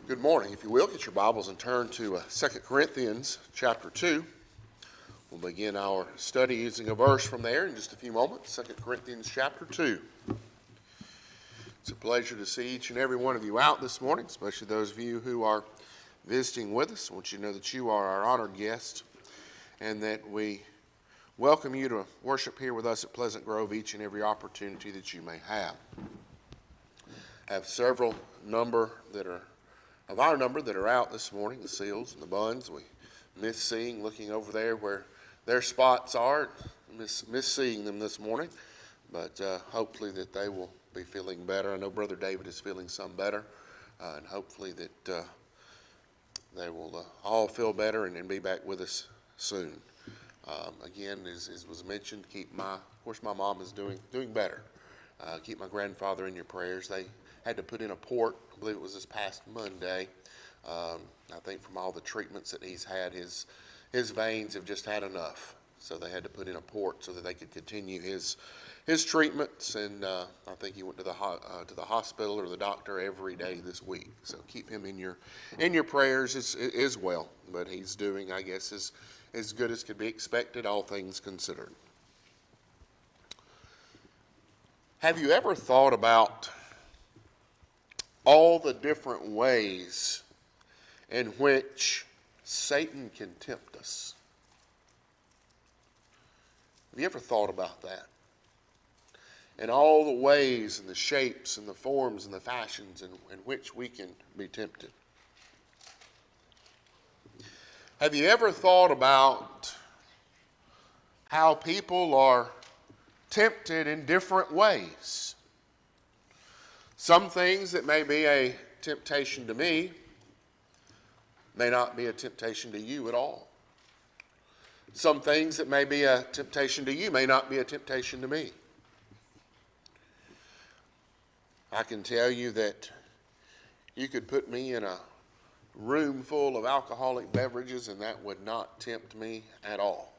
Good morning. If you will, get your Bibles and turn to 2 Corinthians chapter 2. We'll begin our study using a verse from there in just a few moments. 2 Corinthians chapter 2. It's a pleasure to see each and every one of you out this morning, especially those of you who are visiting with us. I want you to know that you are our honored guest and that we welcome you to worship here with us at Pleasant Grove each and every opportunity that you may have. I have several of our number that are out this morning, the Seals and the Buns. We miss seeing, looking over there where their spots are, miss seeing them this morning, but hopefully that they will be feeling better. I know Brother David is feeling some better, and hopefully that they will all feel better and be back with us soon. Again, as was mentioned, of course my mom is doing better. Keep my grandfather in your prayers. They had to put in a port, I believe it was this past Monday. I think from all the treatments that he's had, his veins have just had enough. So they had to put in a port so that they could continue his treatments. And I think he went to the hospital or the doctor every day this week. So keep him in your prayers as well. But he's doing, I guess, as good as could be expected, all things considered. Have you ever thought about all the different ways in which Satan can tempt us? Have you ever thought about that? And all the ways and the shapes and the forms and the fashions in which we can be tempted. Have you ever thought about how people are tempted in different ways? Some things that may be a temptation to me may not be a temptation to you at all. Some things that may be a temptation to you may not be a temptation to me. I can tell you that you could put me in a room full of alcoholic beverages and that would not tempt me at all.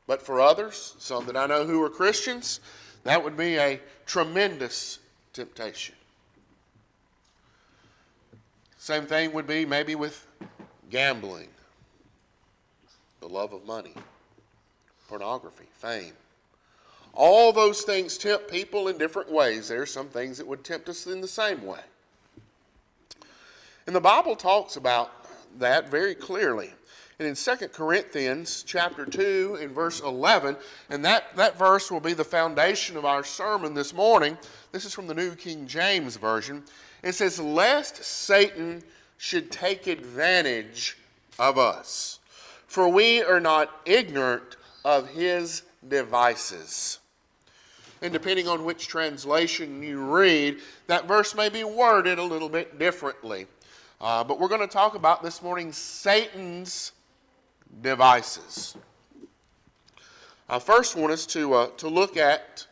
But for others, some that I know who are Christians, that would be a tremendous temptation. Same thing would be maybe with gambling, the love of money, pornography, fame. All those things tempt people in different ways. There are some things that would tempt us in the same way. And the Bible talks about that very clearly. And in 2 Corinthians chapter 2 and verse 11, and that verse will be the foundation of our sermon this morning. This is from the New King James Version. It says, "Lest Satan should take advantage of us, for we are not ignorant of his devices." And depending on which translation you read, that verse may be worded a little bit differently. But we're going to talk about this morning Satan's devices. I first want us to look at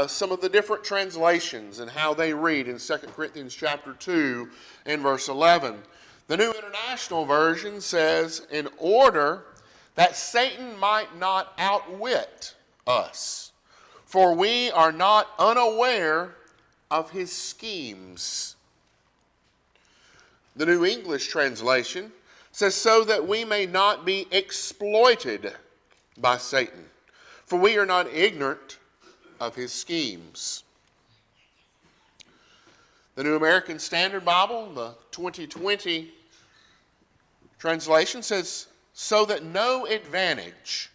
some of the different translations and how they read in 2 Corinthians chapter 2 and verse 11. The New International Version says, "In order that Satan might not outwit us, for we are not unaware of his schemes." The New English Translation says, "So that we may not be exploited by Satan, for we are not ignorant of his schemes." The New American Standard Bible, the 2020 translation, says, "So that no advantage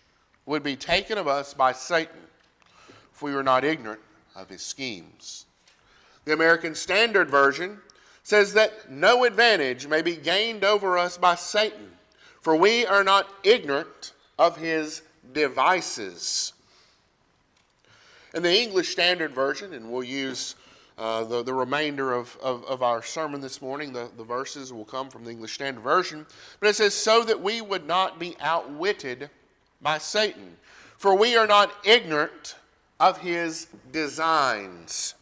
would be taken of us by Satan, for we were not ignorant of his schemes." The American Standard Version says that no advantage may be gained over us by Satan, for we are not ignorant of his devices. In the English Standard Version, and we'll use the remainder of our sermon this morning, the verses will come from the English Standard Version, but it says, "So that we would not be outwitted by Satan, for we are not ignorant of his designs."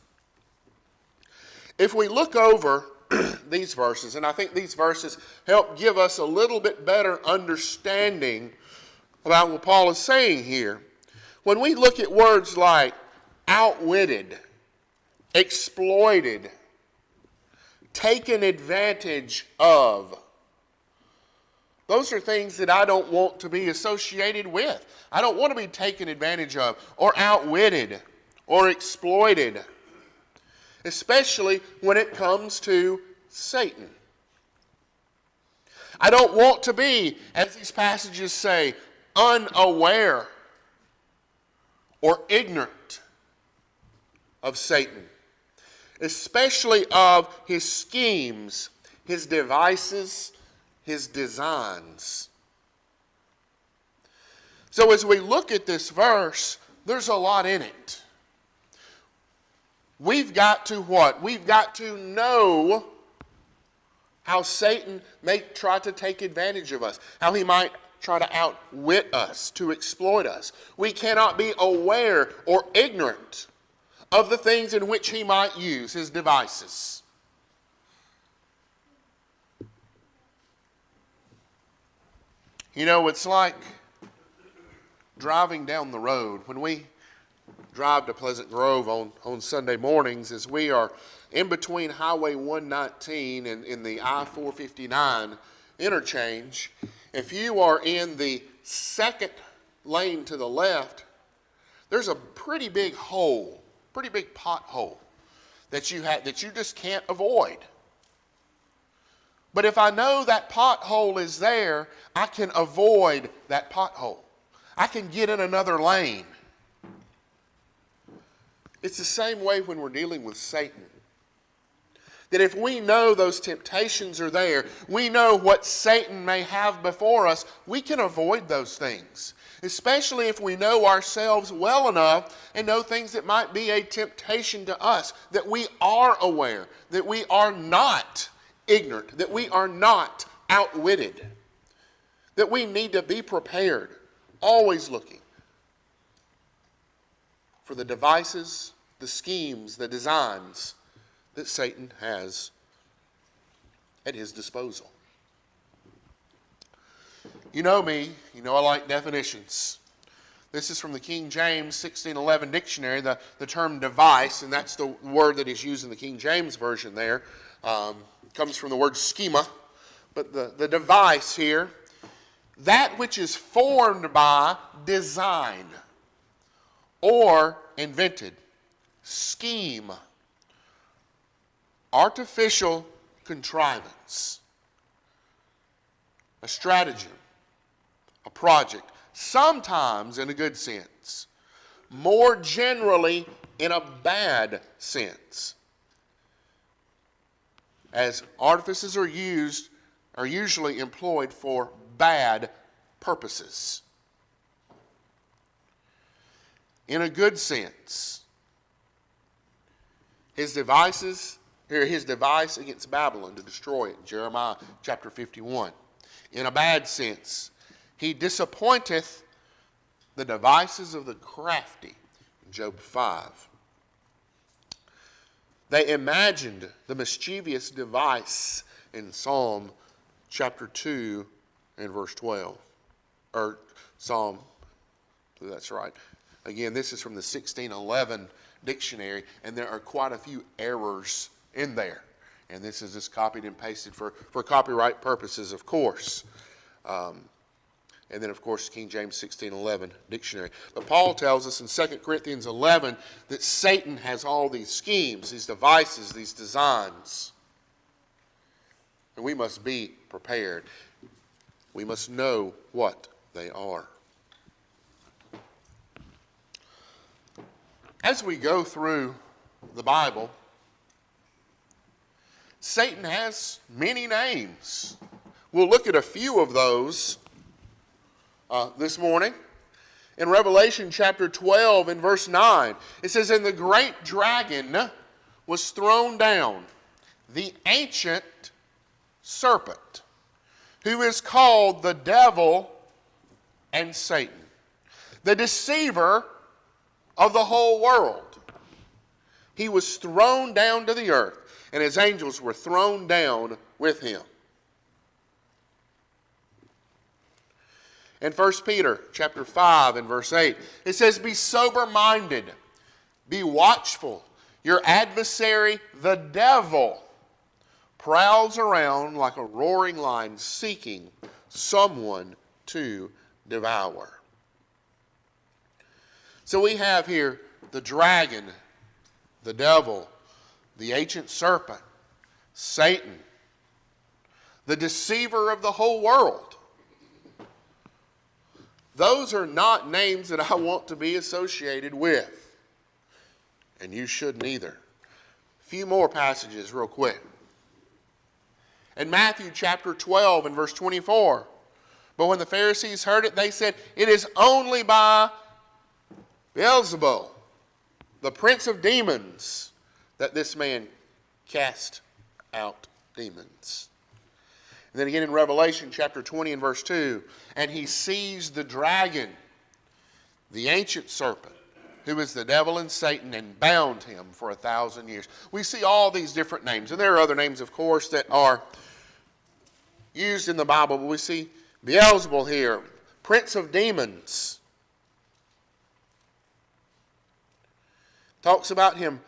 If we look over these verses, and I think these verses help give us a little bit better understanding about what Paul is saying here. When we look at words like outwitted, exploited, taken advantage of. Those are things that I don't want to be associated with. I don't want to be taken advantage of or outwitted or exploited, especially when it comes to Satan. I don't want to be, as these passages say, unaware or ignorant of Satan, especially of his schemes, his devices, his designs. So as we look at this verse, there's a lot in it. We've got to what? We've got to know how Satan may try to take advantage of us, how he might try to outwit us, to exploit us. We cannot be aware or ignorant of the things in which he might use his devices. You know, it's like driving down the road. When we drive to Pleasant Grove on Sunday mornings, as we are in between Highway 119 and in the I-459 interchange, if you are in the second lane to the left, there's a pretty big hole, pretty big pothole that you just can't avoid. But if I know that pothole is there, I can avoid that pothole. I can get in another lane. It's the same way when we're dealing with Satan. That if we know those temptations are there, we know what Satan may have before us, we can avoid those things. Especially if we know ourselves well enough and know things that might be a temptation to us, that we are aware, that we are not ignorant, that we are not outwitted, that we need to be prepared, always looking for the devices, the schemes, the designs that Satan has at his disposal. You know me, you know I like definitions. This is from the King James 1611 dictionary, the term device, and that's the word that is used in the King James Version there. Comes from the word schema, but the device here, that which is formed by design or invented, scheme, artificial contrivance, a stratagem, a project, sometimes in a good sense, more generally in a bad sense, as artifices are usually employed for bad purposes. In a good sense, his device against Babylon to destroy it, Jeremiah chapter 51. In a bad sense, he disappointeth the devices of the crafty, Job 5. They imagined the mischievous device in Psalm chapter 2 and verse 12. Or Psalm, that's right. Again, this is from the 1611 dictionary, and there are quite a few errors in there. And this is just copied and pasted for copyright purposes, of course. And then, of course, King James 1611 dictionary. But Paul tells us in 2 Corinthians 11 that Satan has all these schemes, these devices, these designs. And we must be prepared. We must know what they are. As we go through the Bible, Satan has many names. We'll look at a few of those this morning. In Revelation chapter 12 and verse 9, it says, "And the great dragon was thrown down, the ancient serpent, who is called the devil and Satan, the deceiver of the whole world. He was thrown down to the earth, and his angels were thrown down with him." In 1 Peter chapter 5 and verse 8, it says, "Be sober-minded, be watchful. Your adversary, the devil, prowls around like a roaring lion seeking someone to devour. So we have here the dragon, the devil, the ancient serpent, Satan, the deceiver of the whole world. Those are not names that I want to be associated with. And you shouldn't either. A few more passages real quick. In Matthew chapter 12 and verse 24, but when the Pharisees heard it, they said, it is only by Beelzebul, the prince of demons, that this man cast out demons. And then again in Revelation chapter 20 and verse 2, and he seized the dragon, the ancient serpent, who is the devil and Satan, and bound him for 1,000 years. We see all these different names, and there are other names, of course, that are used in the Bible, but we see Beelzebul here, prince of demons. Talks about him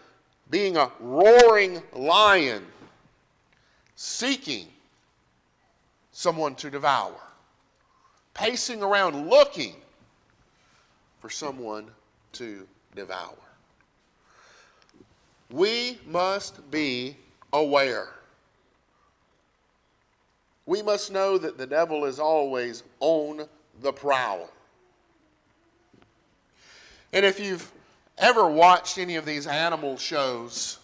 being a roaring lion, seeking someone to devour, pacing around looking for someone to devour. We must be aware. We must know that the devil is always on the prowl. And if you've ever watched any of these animal shows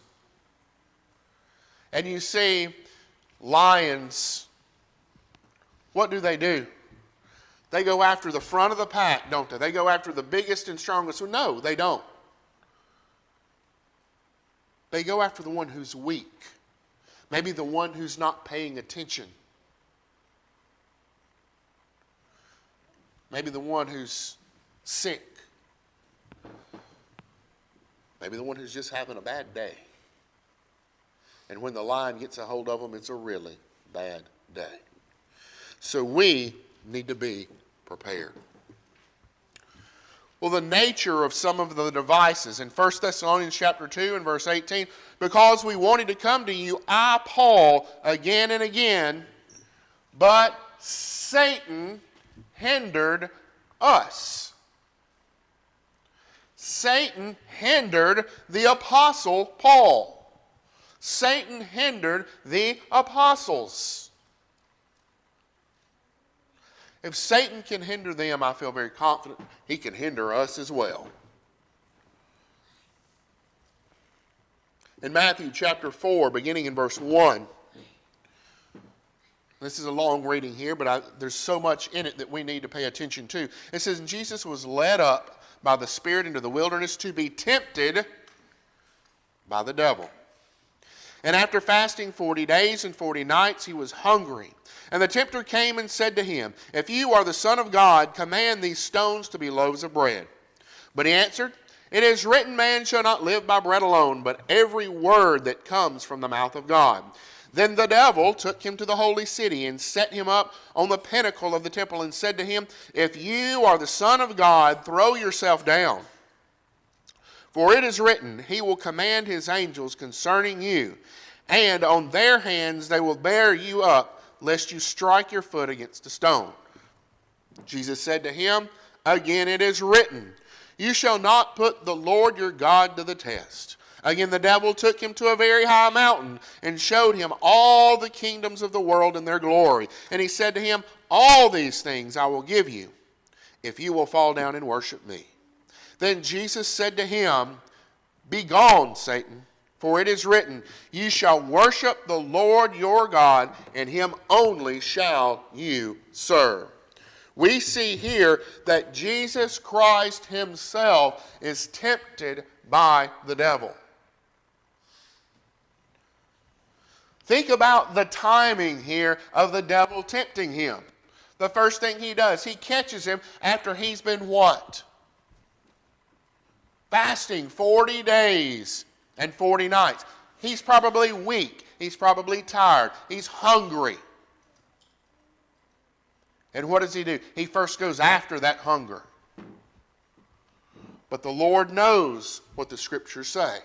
and you see lions, what do? They go after the front of the pack, don't they? They go after the biggest and strongest. Well, no, they don't. They go after the one who's weak. Maybe the one who's not paying attention. Maybe the one who's sick. Maybe the one who's just having a bad day. And when the lion gets a hold of them, it's a really bad day. So we need to be prepared. Well, the nature of some of the devices in 1 Thessalonians chapter 2 and verse 18, because we wanted to come to you, I, Paul, again and again, but Satan hindered us. Satan hindered the apostle Paul. Satan hindered the apostles. If Satan can hinder them, I feel very confident he can hinder us as well. In Matthew chapter 4, beginning in verse 1, this is a long reading here, but there's so much in it that we need to pay attention to. It says, Jesus was led up by the Spirit into the wilderness to be tempted by the devil. And after fasting 40 days and 40 nights, he was hungry. And the tempter came and said to him, if you are the Son of God, command these stones to be loaves of bread. But he answered, it is written, man shall not live by bread alone, but every word that comes from the mouth of God. Then the devil took him to the holy city and set him up on the pinnacle of the temple and said to him, if you are the Son of God, throw yourself down. For it is written, he will command his angels concerning you, and on their hands they will bear you up, lest you strike your foot against a stone. Jesus said to him, again it is written, you shall not put the Lord your God to the test. Again the devil took him to a very high mountain and showed him all the kingdoms of the world and their glory. And he said to him, all these things I will give you, if you will fall down and worship me. Then Jesus said to him, begone, Satan, for it is written, you shall worship the Lord your God, and him only shall you serve. We see here that Jesus Christ himself is tempted by the devil. Think about the timing here of the devil tempting him. The first thing he does, he catches him after he's been what? Fasting 40 days and 40 nights. He's probably weak. He's probably tired. He's hungry. And what does he do? He first goes after that hunger. But the Lord knows what the Scriptures say.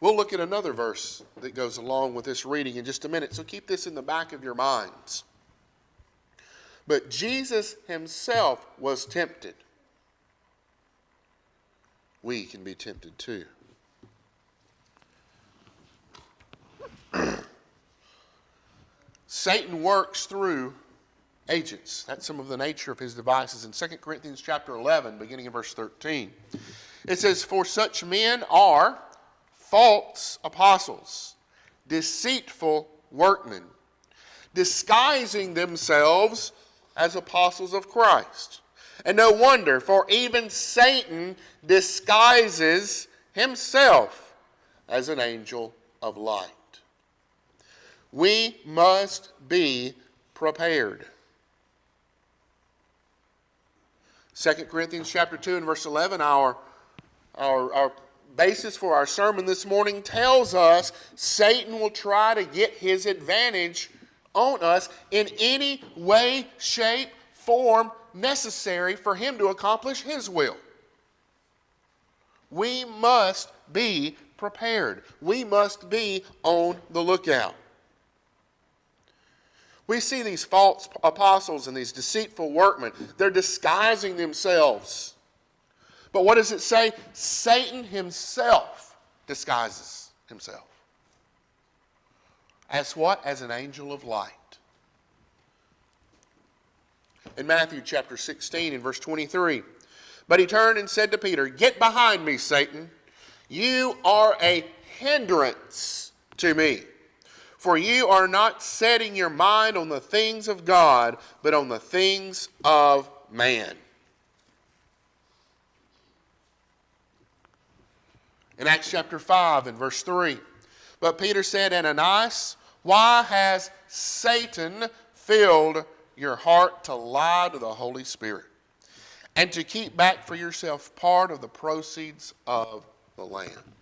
We'll look at another verse that goes along with this reading in just a minute, so keep this in the back of your minds. But Jesus himself was tempted. We can be tempted too. Satan works through agents. That's some of the nature of his devices. In 2 Corinthians chapter 11, beginning in verse 13, it says, "For such men are false apostles, deceitful workmen, disguising themselves as apostles of Christ. And no wonder, for even Satan disguises himself as an angel of light." We must be prepared. 2 Corinthians chapter 2 and verse 11, our basis for our sermon this morning tells us Satan will try to get his advantage on us in any way, shape, form necessary for him to accomplish his will. We must be prepared. We must be on the lookout. We see these false apostles and these deceitful workmen. They're disguising themselves. But what does it say? Satan himself disguises himself. As what? As an angel of light. In Matthew chapter 16 and verse 23, "But he turned and said to Peter, 'Get behind me, Satan. You are a hindrance to me. For you are not setting your mind on the things of God, but on the things of man.'" In Acts chapter 5 and verse 3, "But Peter said, 'Ananias, why has Satan filled your heart to lie to the Holy Spirit and to keep back for yourself part of the proceeds of the land?'"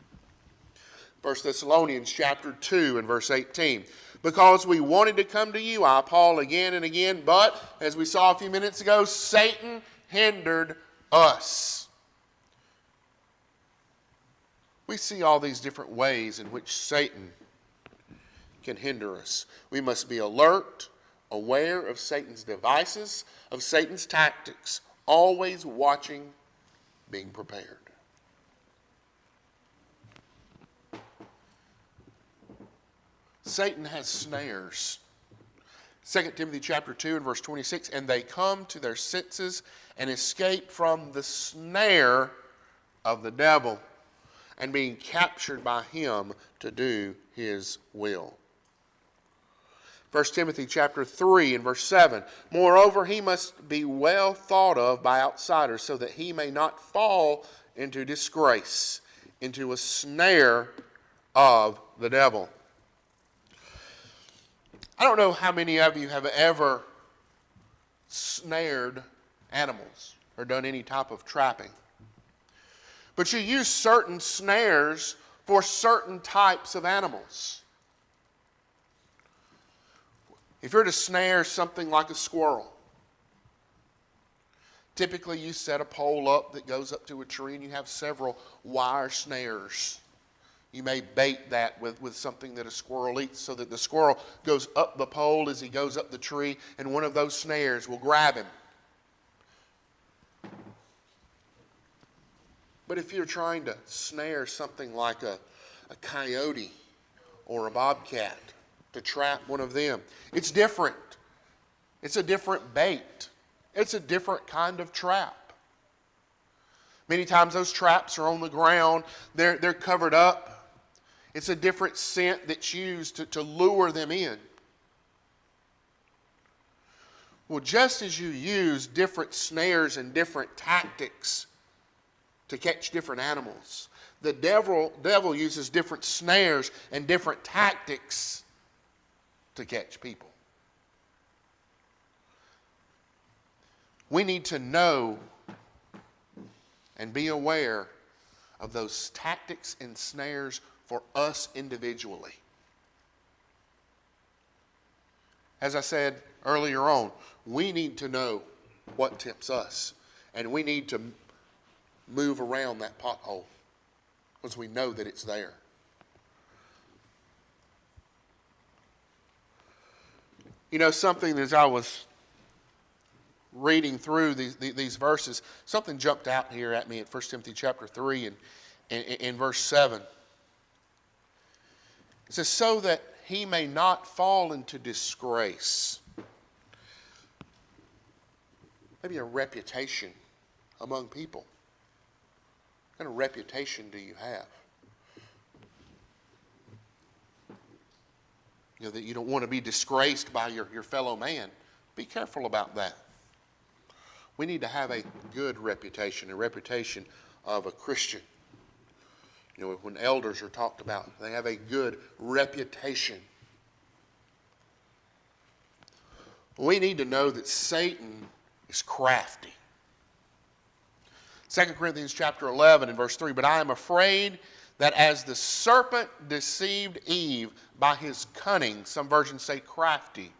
1 Thessalonians chapter 2 and verse 18, "Because we wanted to come to you, I, Paul, again and again, but, as we saw a few minutes ago, Satan hindered us." We see all these different ways in which Satan can hinder us. We must be alert, aware of Satan's devices, of Satan's tactics, always watching, being prepared. Satan has snares. 2 Timothy chapter 2 and verse 26, "And they come to their senses and escape from the snare of the devil, and being captured by him to do his will." 1 Timothy chapter 3 and verse 7, "Moreover, he must be well thought of by outsiders, so that he may not fall into disgrace, into a snare of the devil." I don't know how many of you have ever snared animals or done any type of trapping. But you use certain snares for certain types of animals. If you're to snare something like a squirrel, typically you set a pole up that goes up to a tree and you have several wire snares. You may bait that with something that a squirrel eats, so that the squirrel goes up the pole as he goes up the tree, and one of those snares will grab him. But if you're trying to snare something like a coyote or a bobcat, to trap one of them, it's different. It's a different bait. It's a different kind of trap. Many times those traps are on the ground. They're covered up. It's a different scent that's used to lure them in. Well, just as you use different snares and different tactics to catch different animals, the devil uses different snares and different tactics to catch people. We need to know and be aware of those tactics and snares for us individually. As I said earlier on, we need to know what tempts us, and we need to move around that pothole because we know that it's there. You know, something as I was reading through these verses, something jumped out here at me at 1 Timothy chapter 3 and in verse 7. It says, so that he may not fall into disgrace. Maybe a reputation among people. What kind of reputation do you have? You know, that you don't want to be disgraced by your fellow man. Be careful about that. We need to have a good reputation, a reputation of a Christian. You know, when elders are talked about, they have a good reputation. We need to know that Satan is crafty. 2 Corinthians chapter 11 and verse 3, but I am afraid that as the serpent deceived Eve by his cunning, some versions say crafty,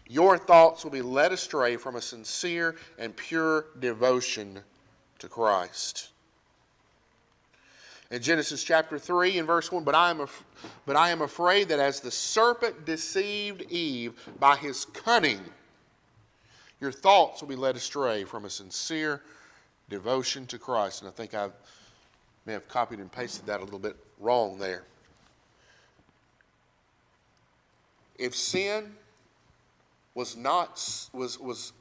your thoughts will be led astray from a sincere and pure devotion to Christ. In Genesis chapter 3 and verse 1, but I am afraid that as the serpent deceived Eve by his cunning, your thoughts will be led astray from a sincere devotion to Christ. And I think I may have copied and pasted that a little bit wrong there. If sin was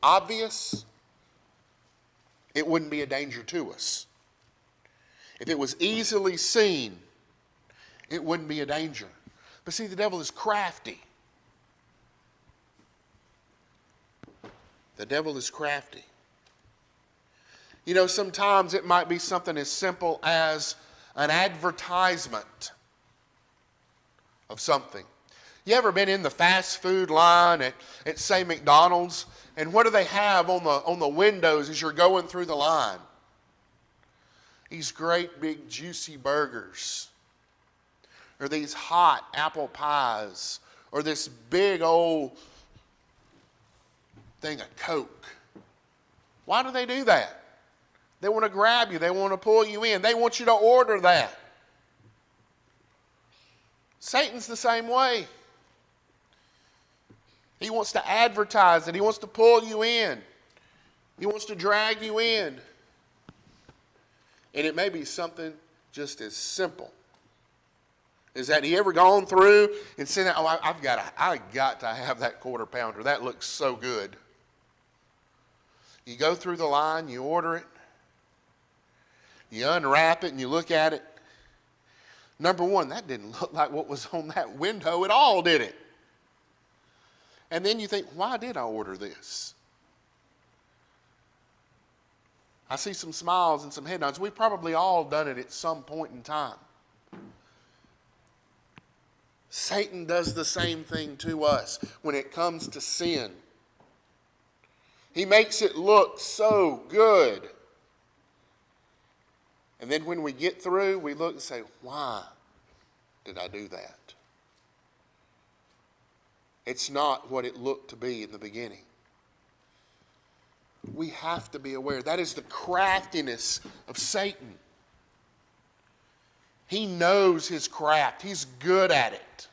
obvious, it wouldn't be a danger to us. If it was easily seen, it wouldn't be a danger. But see, the devil is crafty. The devil is crafty. You know, sometimes it might be something as simple as an advertisement of something. You ever been in the fast food line at say McDonald's, and what do they have on the windows as you're going through the line? These great big juicy burgers, or these hot apple pies, or this big old thing of Coke. Why do they do that? They want to grab you. They want to pull you in. They want you to order that. Satan's the same way. He wants to advertise it. He wants to pull you in. He wants to drag you in. And it may be something just as simple as that. You ever gone through and said, oh, I got to have that quarter pounder. That looks so good. You go through the line, you order it, you unwrap it, and you look at it. Number one, that didn't look like what was on that window at all, did it? And then you think, why did I order this? I see some smiles and some head nods. We've probably all done it at some point in time. Satan does the same thing to us when it comes to sin. He makes it look so good. And then when we get through, we look and say, why did I do that? It's not what it looked to be in the beginning. We have to be aware. That is the craftiness of Satan. He knows his craft. He's good at it.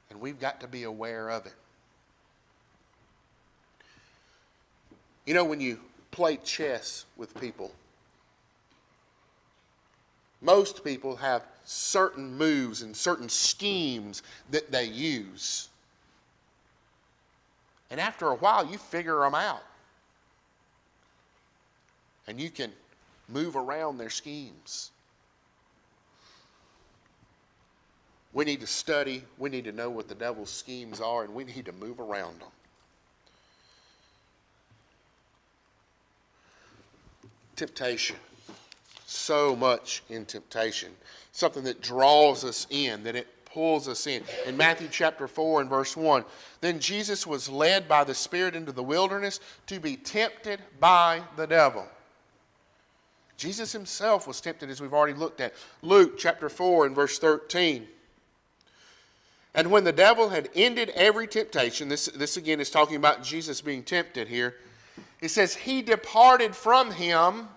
And we've got to be aware of it. You know, when you play chess with people, most people have certain moves and certain schemes that they use. And after a while, you figure them out. And you can move around their schemes. We need to study. We need to know what the devil's schemes are, and we need to move around them. Temptation. So much in temptation. Something that draws us in, that it pulls us in. In Matthew chapter 4 and verse 1, then Jesus was led by the Spirit into the wilderness to be tempted by the devil. Jesus himself was tempted, as we've already looked at. Luke chapter 4 and verse 13. And when the devil had ended every temptation, this again is talking about Jesus being tempted here. It says, he departed from him,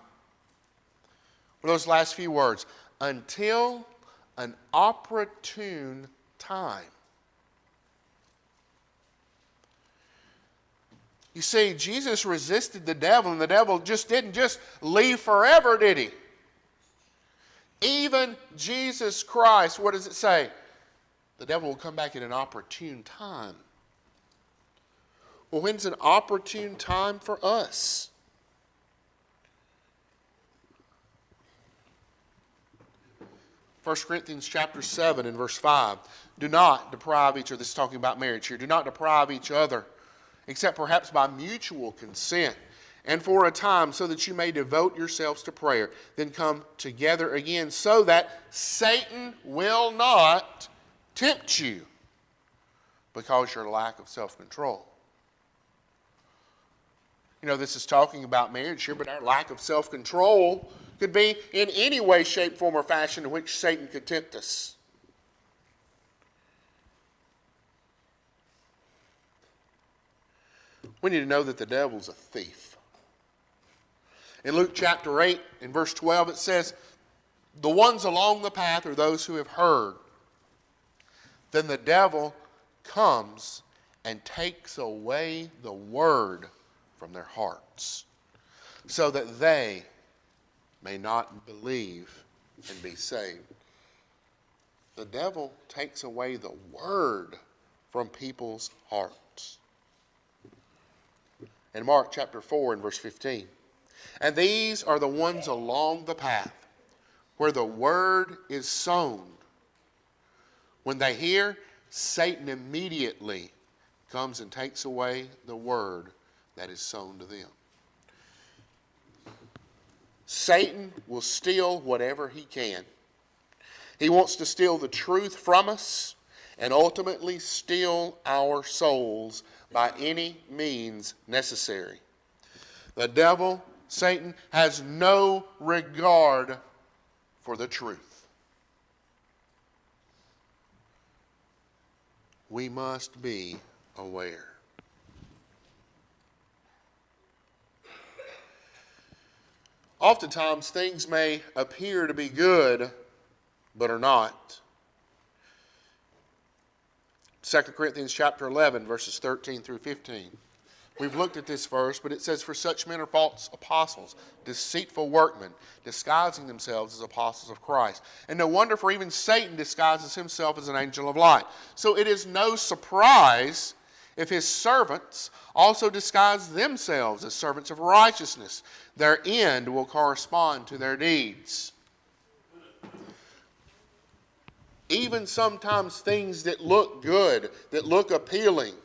for those last few words, until an opportune time. You see, Jesus resisted the devil, and the devil didn't just leave forever, did he? Even Jesus Christ, what does it say? The devil will come back at an opportune time. Well, when's an opportune time for us? First Corinthians chapter 7 and verse 5. Do not deprive each other. This is talking about marriage here. Do not deprive each other, except perhaps by mutual consent, and for a time, so that you may devote yourselves to prayer. Then come together again, so that Satan will not tempt you because of your lack of self-control. You know, this is talking about marriage here, but our lack of self-control could be in any way, shape, form, or fashion in which Satan could tempt us. We need to know that the devil's a thief. In Luke chapter 8, in verse 12, it says, the ones along the path are those who have heard. Then the devil comes and takes away the word from their hearts, so that they may not believe and be saved. The devil takes away the word from people's hearts. In Mark chapter 4 and verse 15. And these are the ones along the path where the word is sown. When they hear, Satan immediately comes and takes away the word that is sown to them. Satan will steal whatever he can. He wants to steal the truth from us and ultimately steal our souls by any means necessary. The devil, Satan, has no regard for the truth. We must be aware. Oftentimes, things may appear to be good, but are not. 2 Corinthians chapter 11, verses 13 through 15. We've looked at this verse, but it says, for such men are false apostles, deceitful workmen, disguising themselves as apostles of Christ. And no wonder, for even Satan disguises himself as an angel of light. So it is no surprise if his servants also disguise themselves as servants of righteousness. Their end will correspond to their deeds. Even sometimes things that look good, that look appealing,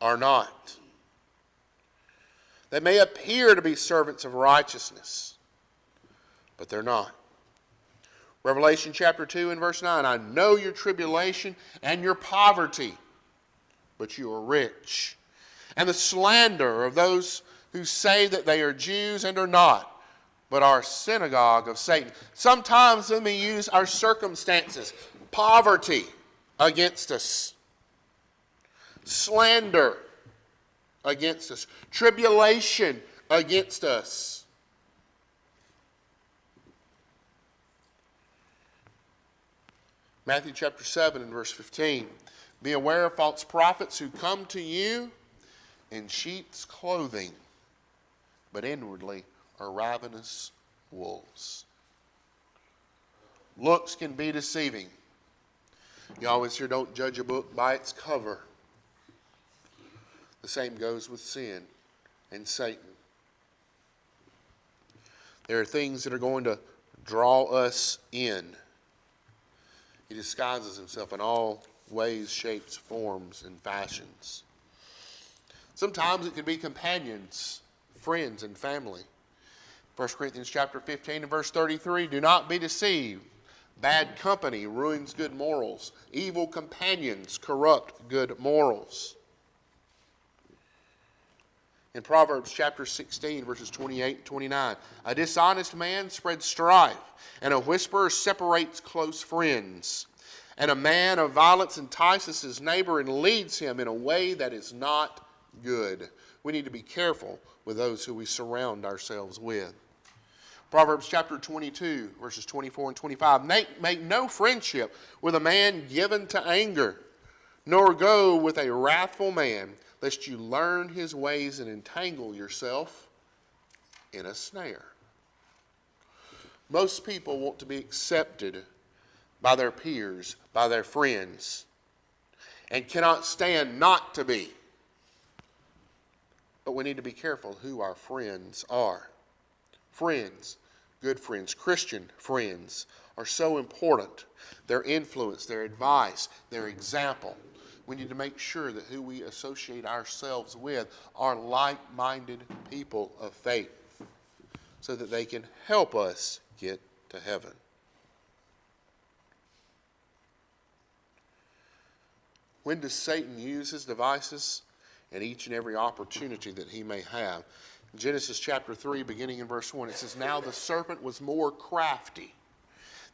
are not. They may appear to be servants of righteousness, but they're not. Revelation chapter 2 and verse 9, I know your tribulation and your poverty, but you are rich. And the slander of those who say that they are Jews and are not, but are a synagogue of Satan. Sometimes let me use our circumstances, poverty against us, slander against us, tribulation against us. Matthew chapter 7 and verse 15. Be aware of false prophets who come to you in sheep's clothing, but inwardly are ravenous wolves. Looks can be deceiving. You always hear, don't judge a book by its cover. The same goes with sin and Satan. There are things that are going to draw us in. He disguises himself in all ways, shapes, forms, and fashions. Sometimes it can be companions, friends, and family. 1 Corinthians chapter 15 and verse 33, do not be deceived. Bad company ruins good morals. Evil companions corrupt good morals. In Proverbs chapter 16, verses 28 and 29, a dishonest man spreads strife, and a whisperer separates close friends. And a man of violence entices his neighbor and leads him in a way that is not good. We need to be careful with those who we surround ourselves with. Proverbs chapter 22, verses 24 and 25. Make no friendship with a man given to anger, nor go with a wrathful man, lest you learn his ways and entangle yourself in a snare. Most people want to be accepted by their peers, by their friends, and cannot stand not to be. But we need to be careful who our friends are. Friends, good friends, Christian friends, are so important. Their influence, their advice, their example. We need to make sure that who we associate ourselves with are like-minded people of faith, so that they can help us get to heaven. When does Satan use his devices? At each and every opportunity that he may have. In Genesis chapter 3, beginning in verse 1, it says, Now the serpent was more crafty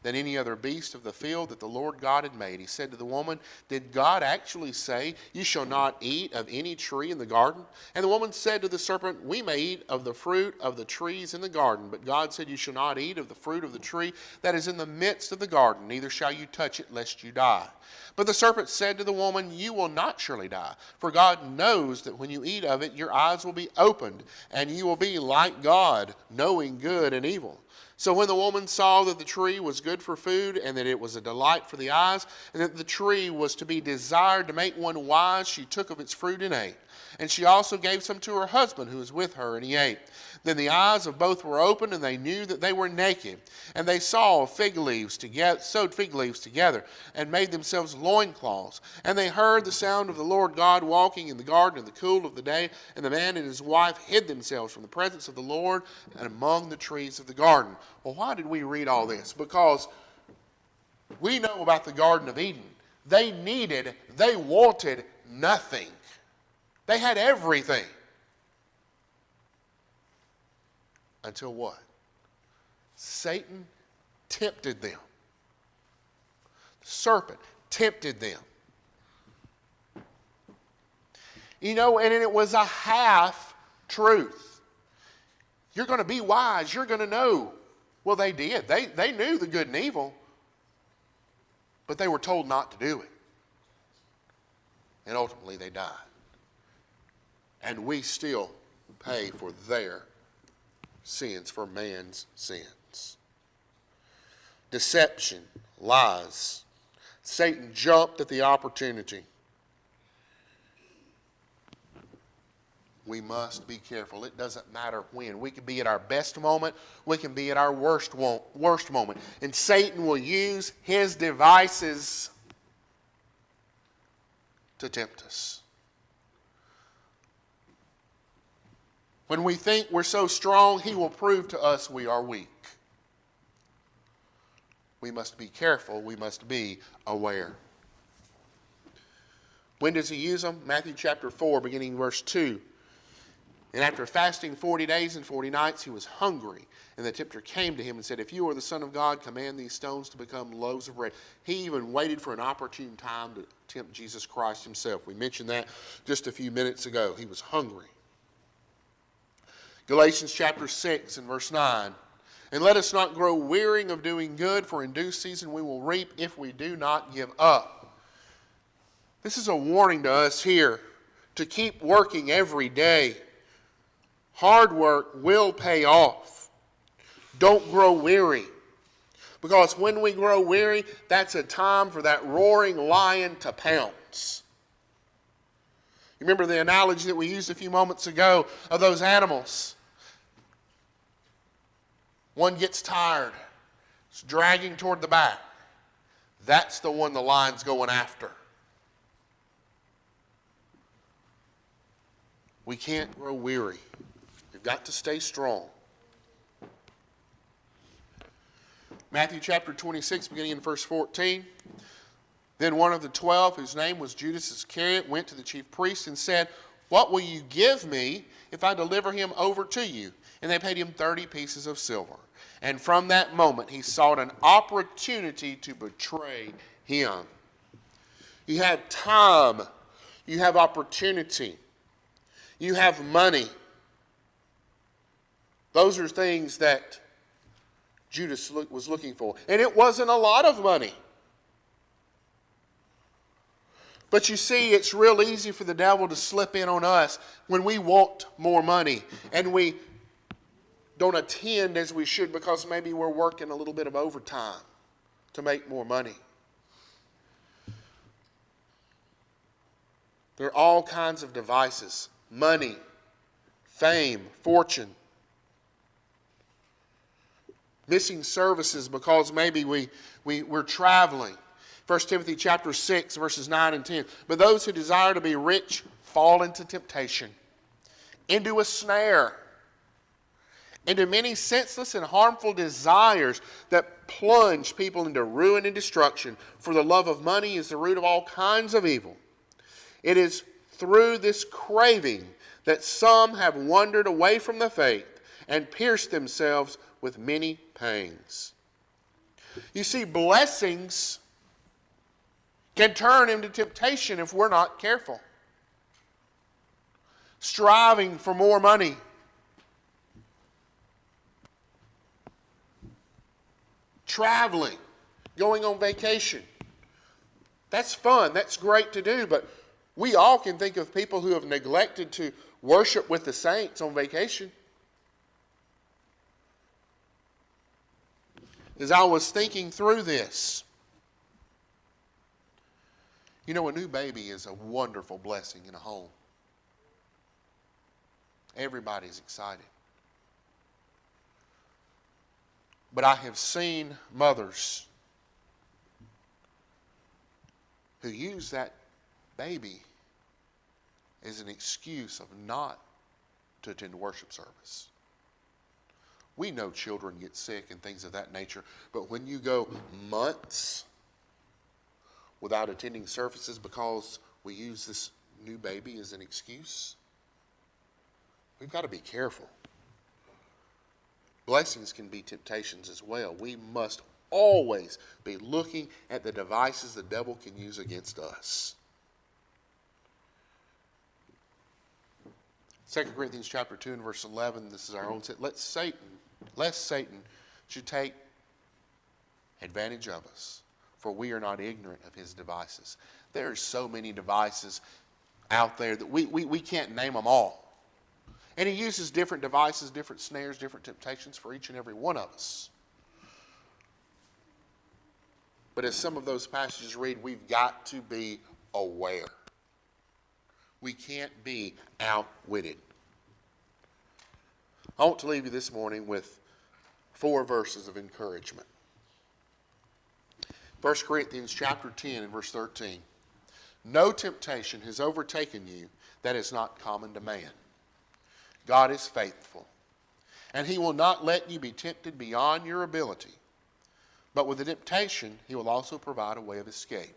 than any other beast of the field that the Lord God had made. He said to the woman, Did God actually say, You shall not eat of any tree in the garden? And the woman said to the serpent, We may eat of the fruit of the trees in the garden. But God said, You shall not eat of the fruit of the tree that is in the midst of the garden, neither shall you touch it, lest you die. But the serpent said to the woman, You will not surely die, for God knows that when you eat of it, your eyes will be opened, and you will be like God, knowing good and evil. So when the woman saw that the tree was good for food, and that it was a delight for the eyes, and that the tree was to be desired to make one wise, she took of its fruit and ate. And she also gave some to her husband who was with her, and he ate. Then the eyes of both were opened, and they knew that they were naked. And they sewed fig leaves together, and made themselves loincloths. And they heard the sound of the Lord God walking in the garden in the cool of the day. And the man and his wife hid themselves from the presence of the Lord and among the trees of the garden. Well, why did we read all this? Because we know about the Garden of Eden. They wanted nothing. They had everything. Until what? Satan tempted them. The serpent tempted them. And it was a half truth. You're going to be wise. You're going to know. Well, they did. They knew the good and evil. But they were told not to do it. And ultimately they died. And we still pay for their sins, for man's sins. Deception, lies. Satan jumped at the opportunity. We must be careful. It doesn't matter when. We can be at our best moment. We can be at our worst moment. And Satan will use his devices to tempt us. When we think we're so strong, he will prove to us we are weak. We must be careful. We must be aware. When does he use them? Matthew chapter 4, beginning verse 2. And after fasting 40 days and 40 nights, he was hungry. And the tempter came to him and said, If you are the Son of God, command these stones to become loaves of bread. He even waited for an opportune time to tempt Jesus Christ himself. We mentioned that just a few minutes ago. He was hungry. Galatians chapter 6 and verse 9. And let us not grow weary of doing good, for in due season we will reap if we do not give up. This is a warning to us here to keep working every day. Hard work will pay off. Don't grow weary. Because when we grow weary, that's a time for that roaring lion to pounce. You remember the analogy that we used a few moments ago of those animals. One gets tired. It's dragging toward the back. That's the one the lion's going after. We can't grow weary. We've got to stay strong. Matthew chapter 26, beginning in verse 14. Then one of the 12, whose name was Judas Iscariot, went to the chief priests and said, What will you give me if I deliver him over to you? And they paid him 30 pieces of silver. And from that moment he sought an opportunity to betray him. You had time. You have opportunity. You have money. Those are things that Judas was looking for. And it wasn't a lot of money. But you see, it's real easy for the devil to slip in on us when we want more money and we don't attend as we should because maybe we're working a little bit of overtime to make more money. There are all kinds of devices: money, fame, fortune. Missing services because maybe we're traveling. 1 Timothy chapter 6, verses 9 and 10. But those who desire to be rich fall into temptation, into a snare, into many senseless and harmful desires that plunge people into ruin and destruction. For the love of money is the root of all kinds of evil. It is through this craving that some have wandered away from the faith and pierced themselves with many pangs. You see, blessings can turn into temptation if we're not careful. Striving for more money, traveling, going on vacation. That's fun. That's great to do. But we all can think of people who have neglected to worship with the saints on vacation. As I was thinking through this, you know, a new baby is a wonderful blessing in a home. Everybody's excited. But I have seen mothers who use that baby as an excuse of not to attend worship service. We know children get sick and things of that nature, but when you go months without attending services because we use this new baby as an excuse, we've got to be careful. Blessings can be temptations as well. We must always be looking at the devices the devil can use against us. 2 Corinthians chapter 2 and verse 11, this is our own. Lest Satan should take advantage of us, for we are not ignorant of his devices. There are so many devices out there that we can't name them all. And he uses different devices, different snares, different temptations for each and every one of us. But as some of those passages read, we've got to be aware. We can't be outwitted. I want to leave you this morning with 4 verses of encouragement. 1 Corinthians chapter 10 and verse 13. No temptation has overtaken you that is not common to man. God is faithful, and he will not let you be tempted beyond your ability. But with the temptation, he will also provide a way of escape,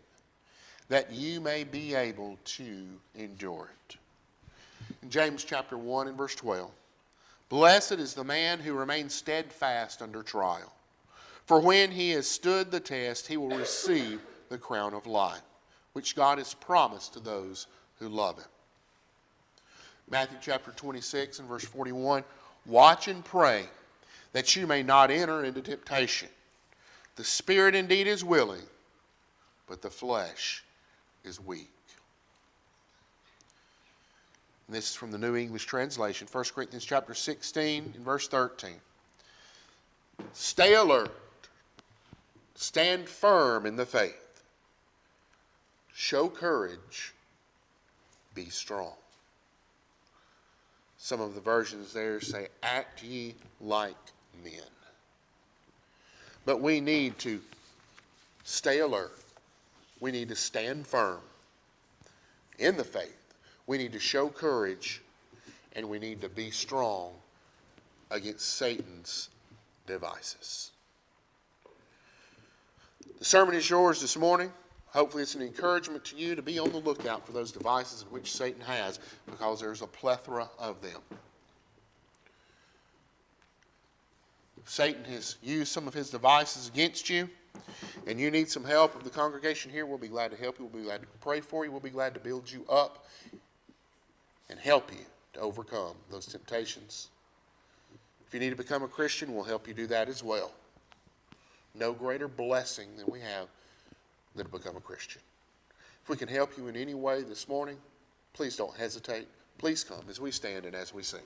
that you may be able to endure it. In James chapter 1 and verse 12, blessed is the man who remains steadfast under trial. For when he has stood the test, he will receive the crown of life, which God has promised to those who love him. Matthew chapter 26 and verse 41, watch and pray that you may not enter into temptation. The spirit indeed is willing, but the flesh is weak. And this is from the New English Translation, 1 Corinthians chapter 16 and verse 13. Stay alert. Stand firm in the faith. Show courage. Be strong. Some of the versions there say, act ye like men. But we need to stay alert. We need to stand firm in the faith. We need to show courage, and we need to be strong against Satan's devices. The sermon is yours this morning. Hopefully it's an encouragement to you to be on the lookout for those devices in which Satan has, because there's a plethora of them. If Satan has used some of his devices against you, and you need some help of the congregation here, we'll be glad to help you. We'll be glad to pray for you. We'll be glad to build you up and help you to overcome those temptations. If you need to become a Christian, we'll help you do that as well. No greater blessing than we have than to become a Christian. If we can help you in any way this morning, please don't hesitate. Please come as we stand and as we sing.